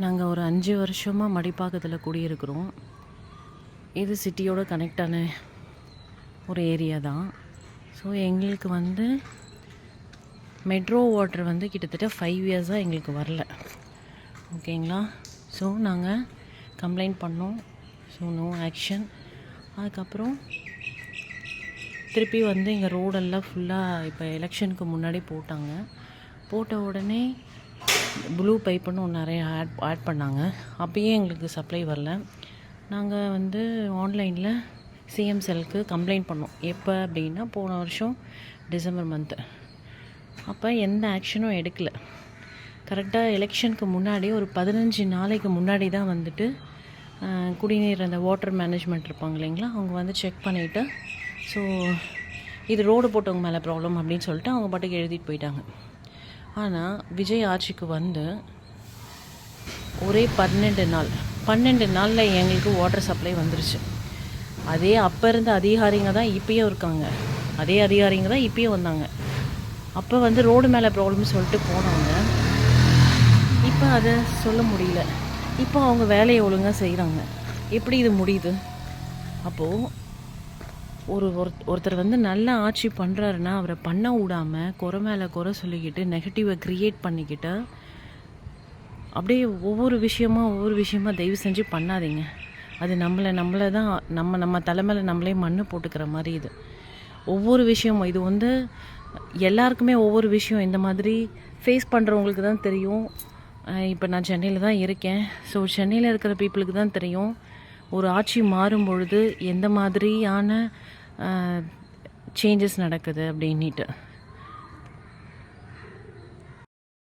நாங்கள் ஒரு 5 வருஷமாக மடிப்பாக்கத்தில் குடியிருக்கிறோம். இது சிட்டியோட கனெக்டான ஒரு ஏரியா தான். ஸோ எங்களுக்கு மெட்ரோ வாட்டர் கிட்டத்தட்ட 5 இயர்ஸாக எங்களுக்கு வரல. ஓகேங்களா? ஸோ நாங்கள் கம்ப்ளைண்ட் பண்ணோம். So no action. அதுக்கப்புறம் திருப்பி எங்கள் ரோடெல்லாம் ஃபுல்லாக இப்போ எலெக்ஷனுக்கு முன்னாடி போட்டாங்க. போட்ட உடனே ப்ளூ பைப்புன்னு ஒன்று நிறைய ஆட் பண்ணாங்க. அப்பயே எங்களுக்கு சப்ளை வரல. நாங்கள் ஆன்லைனில் சிஎம் செல்லுக்கு கம்ப்ளைண்ட் பண்ணோம். எப்போ அப்படின்னா போன வருஷம் டிசம்பர் மந்த்து. அப்போ எந்த ஆக்ஷனும் எடுக்கலை. கரெக்டாக எலெக்ஷனுக்கு முன்னாடி ஒரு 15 நாளைக்கு முன்னாடி தான் குடிநீர் அந்த வாட்டர் மேனேஜ்மெண்ட் இருப்பாங்க இல்லைங்களா, அவங்க செக் பண்ணிவிட்டு ஸோ இது ரோடு போட்டவங்க மேலே ப்ராப்ளம் அப்படின்னு சொல்லிட்டு அவங்க பாட்டுக்கு எழுதிட்டு போயிட்டாங்க. ஆனால் விஜய் ஆட்சிக்கு ஒரே 12 நாளில் எங்களுக்கு வாட்டர் சப்ளை வந்துருச்சு. அதே அப்போ இருந்த அதிகாரிங்க தான் இப்பயும் இருக்காங்க. அதே அதிகாரிங்க தான் இப்பயும் வந்தாங்க. அப்போ ரோடு மேலே ப்ராப்ளம்னு சொல்லிட்டு போனவங்க இப்போ அதை சொல்ல முடியல. இப்போ அவங்க வேலையை ஒழுங்காக செய்கிறாங்க. எப்படி இது முடியுது? அப்போது ஒருத்தர் நல்ல ஆட்சி பண்ணுறாருன்னா அவரை பண்ண விடாமல் குறை மேலே குறை சொல்லிக்கிட்டு நெகட்டிவை க்ரியேட் பண்ணிக்கிட்டு அப்படியே ஒவ்வொரு விஷயமா தயவு செஞ்சு பண்ணாதீங்க. அது நம்மளை தான் நம்ம தலைமையில் நம்மளே மண்ணு போட்டுக்கிற மாதிரி இது. ஒவ்வொரு விஷயமும் இது எல்லாருக்குமே ஒவ்வொரு விஷயம் இந்த மாதிரி ஃபேஸ் பண்ணுறவங்களுக்கு தான் தெரியும். இப்போ நான் சென்னையில் தான் இருக்கேன். ஸோ சென்னையில் இருக்கிற பீப்புளுக்கு தான் தெரியும் ஒரு ஆட்சி மாறும் பொழுது எந்த மாதிரியான சேஞ்சஸ் நடக்குது அப்படின்ட்டு.